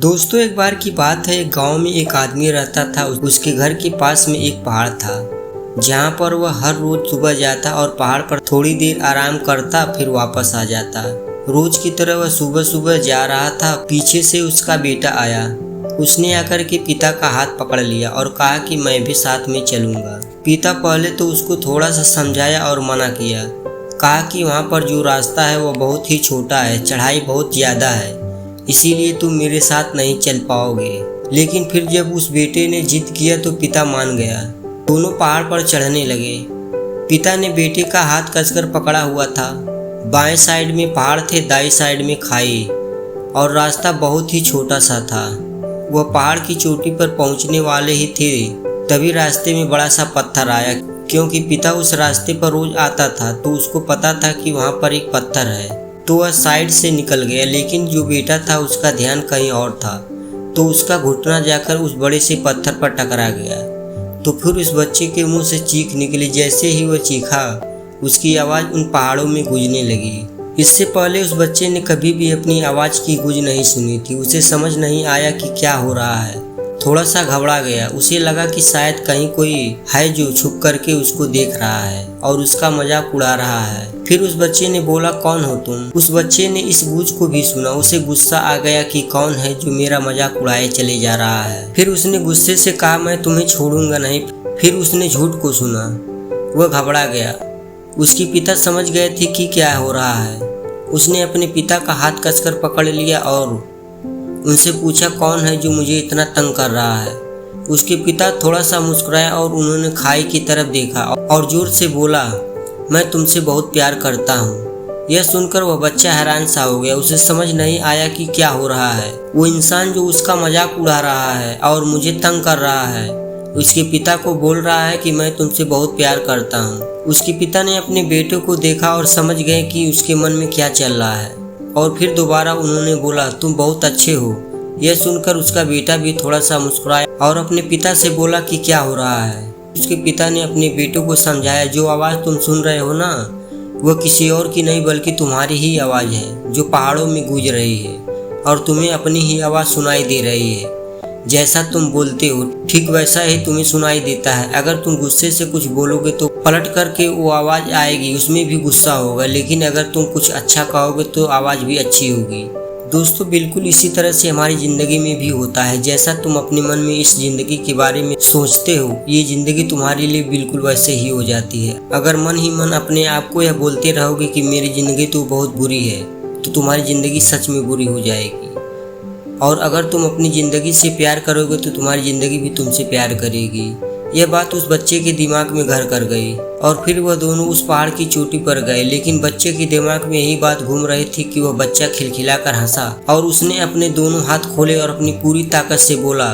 दोस्तों, एक बार की बात है, एक गांव में एक आदमी रहता था। उसके घर के पास में एक पहाड़ था जहां पर वह हर रोज सुबह जाता और पहाड़ पर थोड़ी देर आराम करता, फिर वापस आ जाता। रोज की तरह वह सुबह सुबह जा रहा था। पीछे से उसका बेटा आया। उसने आकर के पिता का हाथ पकड़ लिया और कहा कि मैं भी साथ में चलूंगा। पिता पहले तो उसको थोड़ा सा समझाया और मना किया। कहा कि वहाँ पर जो रास्ता है वो बहुत ही छोटा है, चढ़ाई बहुत ज़्यादा है, इसीलिए तुम मेरे साथ नहीं चल पाओगे। लेकिन फिर जब उस बेटे ने जिद किया तो पिता मान गया। दोनों पहाड़ पर चढ़ने लगे। पिता ने बेटे का हाथ कसकर पकड़ा हुआ था। बाएं साइड में पहाड़ थे, दाईं साइड में खाई और रास्ता बहुत ही छोटा सा था। वह पहाड़ की चोटी पर पहुंचने वाले ही थे, तभी रास्ते में बड़ा सा पत्थर आया। क्योंकि पिता उस रास्ते पर रोज आता था तो उसको पता था कि वहाँ पर एक पत्थर है, तो वह साइड से निकल गया। लेकिन जो बेटा था उसका ध्यान कहीं और था, तो उसका घुटना जाकर उस बड़े से पत्थर पर टकरा गया। तो फिर उस बच्चे के मुंह से चीख निकली। जैसे ही वह चीखा, उसकी आवाज़ उन पहाड़ों में गूंजने लगी। इससे पहले उस बच्चे ने कभी भी अपनी आवाज़ की गूंज नहीं सुनी थी। उसे समझ नहीं आया कि क्या हो रहा है। थोड़ा सा घबरा गया। उसे लगा कि शायद कहीं कोई है जो छुप करके उसको देख रहा है और उसका मजाक उड़ा रहा है। फिर उस बच्चे ने बोला, कौन हो तुम? उस बच्चे ने इस गूंज को भी सुना। उसे गुस्सा आ गया कि कौन है जो मेरा मजाक उड़ाए चले जा रहा है। फिर उसने गुस्से से कहा, मैं तुम्हें छोड़ूंगा नहीं। फिर उसने झूठ को सुना। वह घबरा गया। उसके पिता समझ गए थे कि क्या हो रहा है। उसने अपने पिता का हाथ कसकर पकड़ लिया और उनसे पूछा, कौन है जो मुझे इतना तंग कर रहा है? उसके पिता थोड़ा सा मुस्कुराए और उन्होंने खाई की तरफ देखा और जोर से बोला, मैं तुमसे बहुत प्यार करता हूँ। यह सुनकर वह बच्चा हैरान सा हो गया। उसे समझ नहीं आया कि क्या हो रहा है। वो इंसान जो उसका मजाक उड़ा रहा है और मुझे तंग कर रहा है, उसके पिता को बोल रहा है कि मैं तुमसे बहुत प्यार करता हूँ। उसके पिता ने अपने बेटे को देखा और समझ गए कि उसके मन में क्या चल रहा है, और फिर दोबारा उन्होंने बोला, तुम बहुत अच्छे हो। यह सुनकर उसका बेटा भी थोड़ा सा मुस्कुराया और अपने पिता से बोला कि क्या हो रहा है। उसके पिता ने अपने बेटे को समझाया, जो आवाज़ तुम सुन रहे हो ना, वह किसी और की नहीं बल्कि तुम्हारी ही आवाज़ है, जो पहाड़ों में गूंज रही है और तुम्हें अपनी ही आवाज़ सुनाई दे रही है। जैसा तुम बोलते हो ठीक वैसा ही तुम्हें सुनाई देता है। अगर तुम गुस्से से कुछ बोलोगे तो पलट करके वो आवाज़ आएगी, उसमें भी गुस्सा होगा। लेकिन अगर तुम कुछ अच्छा कहोगे तो आवाज़ भी अच्छी होगी। दोस्तों, बिल्कुल इसी तरह से हमारी ज़िंदगी में भी होता है। जैसा तुम अपने मन में इस ज़िंदगी के बारे में सोचते हो, ये ज़िंदगी तुम्हारे लिए बिल्कुल वैसे ही हो जाती है। अगर मन ही मन अपने आप को यह बोलते रहोगे कि मेरी ज़िंदगी तो बहुत बुरी है, तो तुम्हारी ज़िंदगी सच में बुरी हो जाएगी। और अगर तुम अपनी ज़िंदगी से प्यार करोगे तो तुम्हारी ज़िंदगी भी तुमसे प्यार करेगी। यह बात उस बच्चे के दिमाग में घर कर गई और फिर वह दोनों उस पहाड़ की चोटी पर गए। लेकिन बच्चे के दिमाग में यही बात घूम रही थी कि वह बच्चा खिलखिलाकर हंसा और उसने अपने दोनों हाथ खोले और अपनी पूरी ताकत से बोला,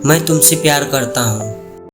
मैं तुमसे प्यार करता हूँ।